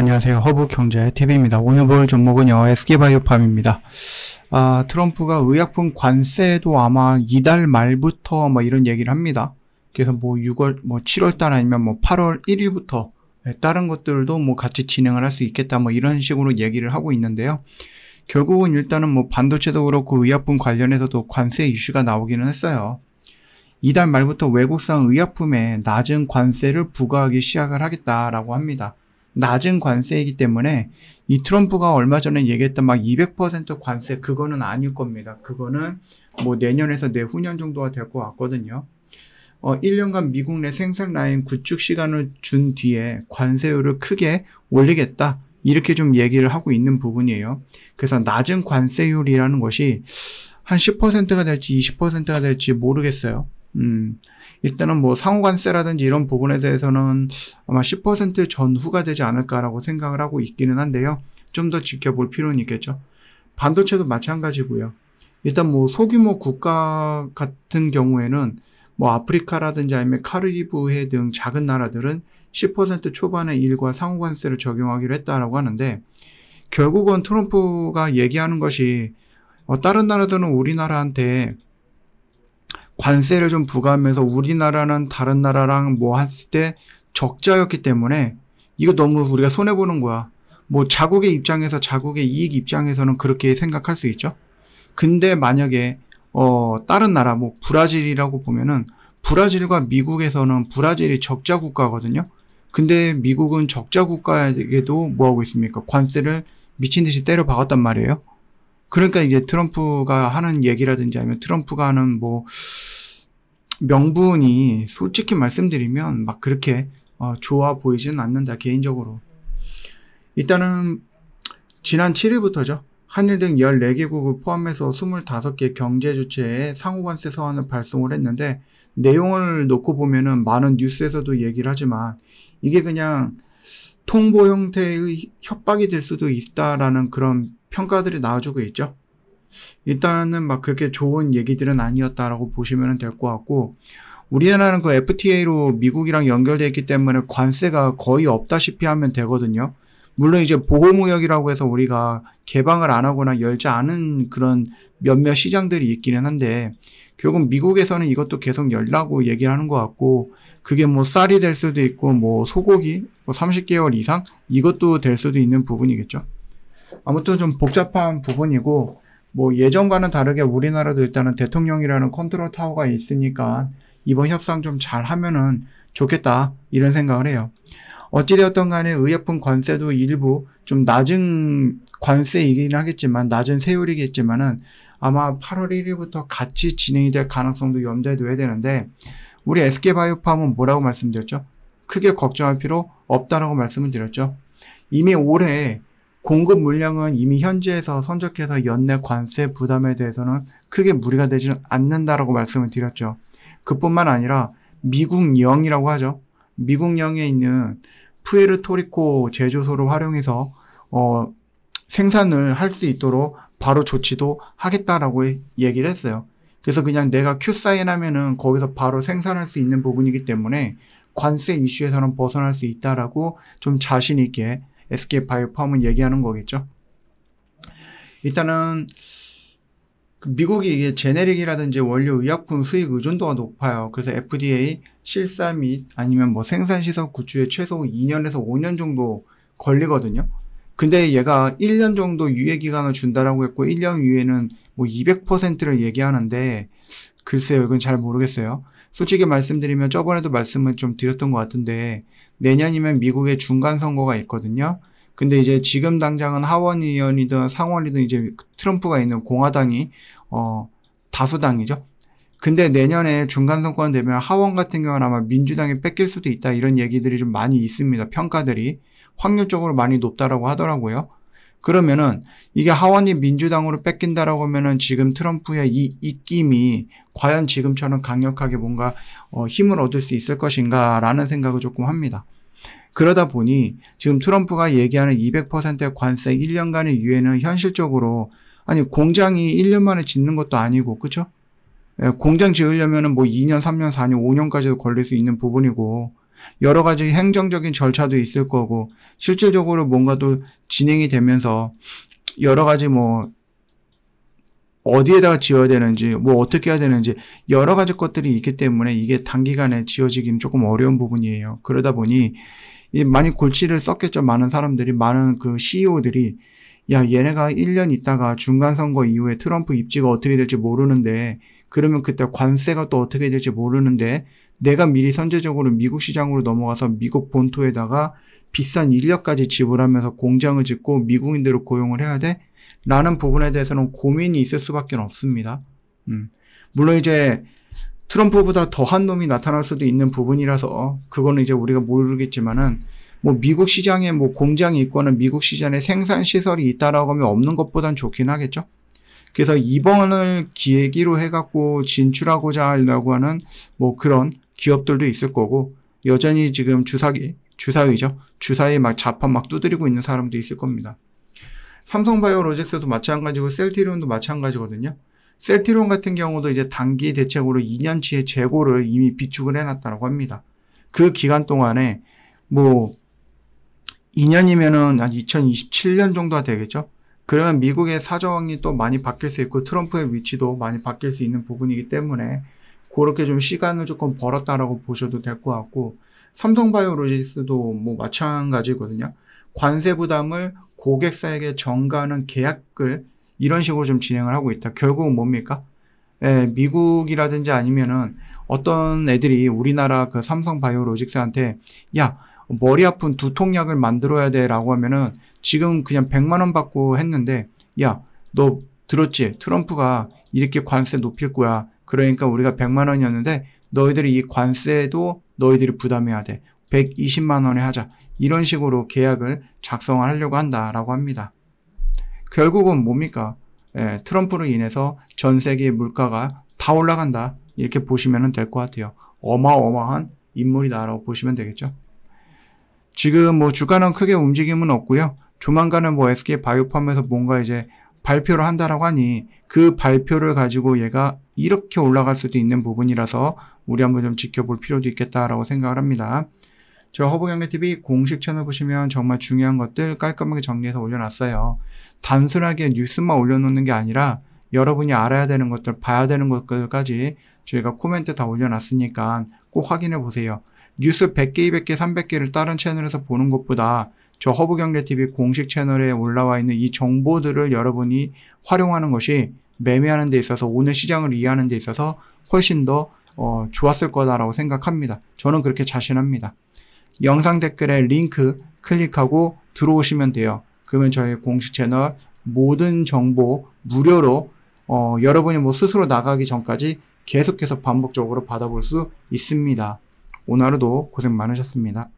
안녕하세요. 허브경제TV입니다. 오늘 볼 종목은요, SK바이오팜입니다. 트럼프가 의약품 관세도 아마 이달 말부터 이런 얘기를 합니다. 그래서 6월, 7월달 아니면 8월 1일부터 다른 것들도 같이 진행을 할 수 있겠다, 이런 식으로 얘기를 하고 있는데요. 결국은 일단은 반도체도 그렇고 의약품 관련해서도 관세 이슈가 나오기는 했어요. 이달 말부터 외국산 의약품에 낮은 관세를 부과하기 시작을 하겠다라고 합니다. 낮은 관세이기 때문에 이 트럼프가 얼마 전에 얘기했던 200% 관세, 그거는 아닐 겁니다. 그거는 내년에서 내후년 정도가 될 것 같거든요. 1년간 미국 내 생산 라인 구축 시간을 준 뒤에 관세율을 크게 올리겠다, 이렇게 좀 얘기를 하고 있는 부분이에요. 그래서 낮은 관세율이라는 것이 한 10%가 될지 20%가 될지 모르겠어요. 일단은 상호관세라든지 이런 부분에 대해서는 아마 10% 전후가 되지 않을까라고 생각을 하고 있기는 한데요. 좀 더 지켜볼 필요는 있겠죠. 반도체도 마찬가지고요. 일단 소규모 국가 같은 경우에는 아프리카라든지 아니면 카리브해 등 작은 나라들은 10% 초반의 일괄 상호관세를 적용하기로 했다라고 하는데, 결국은 트럼프가 얘기하는 것이 다른 나라들은 우리나라한테 관세를 좀 부과하면서 우리나라는 다른 나라랑 했을 때 적자였기 때문에 이거 너무 우리가 손해보는 거야. 자국의 입장에서, 자국의 이익 입장에서는 그렇게 생각할 수 있죠. 근데 만약에 다른 나라, 브라질이라고 보면은, 브라질과 미국에서는 브라질이 적자 국가거든요. 근데 미국은 적자 국가에게도 뭐하고 있습니까? 관세를 미친 듯이 때려 박았단 말이에요. 그러니까 이제 트럼프가 하는 얘기라든지 아니면 트럼프가 하는 명분이 솔직히 말씀드리면 그렇게 좋아 보이지는 않는다, 개인적으로. 일단은 지난 7일부터죠. 한일 등 14개국을 포함해서 25개 경제 주체에 상호관세 서한을 발송을 했는데, 내용을 놓고 보면은 많은 뉴스에서도 얘기를 하지만 이게 그냥 통보 형태의 협박이 될 수도 있다라는 그런 평가들이 나와주고 있죠. 일단은 그렇게 좋은 얘기들은 아니었다라고 보시면 될 것 같고, 우리나라는 그 FTA로 미국이랑 연결되어 있기 때문에 관세가 거의 없다시피 하면 되거든요. 물론 이제 보호무역이라고 해서 우리가 개방을 안 하거나 열지 않은 그런 몇몇 시장들이 있기는 한데, 결국 미국에서는 이것도 계속 열라고 얘기를 하는 것 같고, 그게 쌀이 될 수도 있고 소고기 30개월 이상 이것도 될 수도 있는 부분이겠죠. 아무튼 좀 복잡한 부분이고, 예전과는 다르게 우리나라도 일단은 대통령이라는 컨트롤 타워가 있으니까 이번 협상 좀 잘 하면은 좋겠다, 이런 생각을 해요. 어찌되었던 간에 의약품 관세도 일부 좀 낮은 관세이긴 하겠지만, 낮은 세율이겠지만은 아마 8월 1일부터 같이 진행이 될 가능성도 염두에 둬야 되는데, 우리 SK바이오팜은 뭐라고 말씀드렸죠? 크게 걱정할 필요 없다라고 말씀을 드렸죠. 이미 올해 공급 물량은 이미 현지에서 선적해서 연내 관세 부담에 대해서는 크게 무리가 되지는 않는다라고 말씀을 드렸죠. 그뿐만 아니라 미국령이라고 하죠. 미국령에 있는 푸에르토리코 제조소를 활용해서 생산을 할 수 있도록 바로 조치도 하겠다라고 얘기를 했어요. 그래서 그냥 내가 Q사인하면은 거기서 바로 생산할 수 있는 부분이기 때문에 관세 이슈에서는 벗어날 수 있다라고 좀 자신 있게 SK바이오팜은 얘기하는 거겠죠. 일단은 미국이 이게 제네릭이라든지 원료 의약품 수익 의존도가 높아요. 그래서 FDA 실사 및 아니면 생산시설 구축에 최소 2년에서 5년 정도 걸리거든요. 근데 얘가 1년 정도 유예기간을 준다라고 했고, 1년 이후에는 200%를 얘기하는데, 글쎄요, 이건 잘 모르겠어요. 솔직히 말씀드리면 저번에도 말씀을 좀 드렸던 것 같은데, 내년이면 미국의 중간 선거가 있거든요. 근데 이제 지금 당장은 하원의원이든 상원이든 이제 트럼프가 있는 공화당이 다수당이죠. 근데 내년에 중간 선거가 되면 하원 같은 경우는 아마 민주당이 뺏길 수도 있다, 이런 얘기들이 좀 많이 있습니다. 평가들이 확률적으로 많이 높다라고 하더라고요. 그러면은 이게 하원이 민주당으로 뺏긴다라고 하면은 지금 트럼프의 이 입김이 과연 지금처럼 강력하게 뭔가 힘을 얻을 수 있을 것인가라는 생각을 조금 합니다. 그러다 보니 지금 트럼프가 얘기하는 200%의 관세 1년간의 유예는 현실적으로, 아니 공장이 1년 만에 짓는 것도 아니고, 그쵸? 공장 지으려면은 2년, 3년, 4년, 5년까지도 걸릴 수 있는 부분이고, 여러 가지 행정적인 절차도 있을 거고, 실질적으로 뭔가 또 진행이 되면서 여러 가지 뭐 어디에다가 지어야 되는지, 뭐 어떻게 해야 되는지 여러 가지 것들이 있기 때문에 이게 단기간에 지어지기는 조금 어려운 부분이에요. 그러다 보니 많이 골치를 썼겠죠. 많은 사람들이, 많은 그 CEO들이 야, 얘네가 1년 있다가 중간선거 이후에 트럼프 입지가 어떻게 될지 모르는데, 그러면 그때 관세가 또 어떻게 될지 모르는데 내가 미리 선제적으로 미국 시장으로 넘어가서 미국 본토에다가 비싼 인력까지 지불하면서 공장을 짓고 미국인들을 고용을 해야 돼? 라는 부분에 대해서는 고민이 있을 수밖에 없습니다. 물론 이제 트럼프보다 더한 놈이 나타날 수도 있는 부분이라서 그거는 이제 우리가 모르겠지만은, 뭐 미국 시장에 뭐 공장이 있거나 미국 시장에 생산 시설이 있다라고 하면 없는 것보단 좋긴 하겠죠. 그래서 이번을 계기로 해갖고 진출하고자 하려고 하는 뭐 그런 기업들도 있을 거고, 여전히 지금 주사위에 막 자판 막 두드리고 있는 사람도 있을 겁니다. 삼성바이오로직스도 마찬가지고 셀트리온도 마찬가지거든요. 셀트리온 같은 경우도 이제 단기 대책으로 2년치의 재고를 이미 비축을 해놨다고 합니다. 그 기간 동안에 뭐 2년이면은 한 2027년 정도가 되겠죠. 그러면 미국의 사정이 또 많이 바뀔 수 있고 트럼프의 위치도 많이 바뀔 수 있는 부분이기 때문에 그렇게 좀 시간을 조금 벌었다라고 보셔도 될 것 같고, 삼성바이오로직스도 뭐 마찬가지거든요. 관세 부담을 고객사에게 전가하는 계약을 이런 식으로 좀 진행을 하고 있다. 결국은 뭡니까? 미국이라든지 아니면은 어떤 애들이 우리나라 그 삼성바이오로직스한테 야, 머리 아픈 두통약을 만들어야 돼 라고 하면은 지금 그냥 100만 원 받고 했는데, 야, 너 들었지? 트럼프가 이렇게 관세 높일 거야. 그러니까 우리가 100만 원이었는데 너희들이 이 관세도 너희들이 부담해야 돼. 120만 원에 하자. 이런 식으로 계약을 작성을 하려고 한다라고 합니다. 결국은 뭡니까? 트럼프로 인해서 전 세계의 물가가 다 올라간다. 이렇게 보시면 될 것 같아요. 어마어마한 인물이다라고 보시면 되겠죠. 지금 뭐 주가는 크게 움직임은 없고요. 조만간은 뭐 SK바이오팜에서 뭔가 이제 발표를 한다라고 하니 그 발표를 가지고 얘가 이렇게 올라갈 수도 있는 부분이라서 우리 한번 좀 지켜볼 필요도 있겠다라고 생각을 합니다. 저 허브경제TV 공식 채널 보시면 정말 중요한 것들 깔끔하게 정리해서 올려놨어요. 단순하게 뉴스만 올려놓는 게 아니라 여러분이 알아야 되는 것들, 봐야 되는 것들까지 저희가 코멘트 다 올려놨으니까 꼭 확인해 보세요. 뉴스 100개, 200개, 300개를 다른 채널에서 보는 것보다 저 허브경제TV 공식 채널에 올라와 있는 이 정보들을 여러분이 활용하는 것이 매매하는 데 있어서, 오늘 시장을 이해하는 데 있어서 훨씬 더 좋았을 거다라고 생각합니다. 저는 그렇게 자신합니다. 영상 댓글에 링크 클릭하고 들어오시면 돼요. 그러면 저희 공식 채널 모든 정보 무료로 여러분이 뭐 스스로 나가기 전까지 계속해서 반복적으로 받아볼 수 있습니다. 오늘 하루도 고생 많으셨습니다.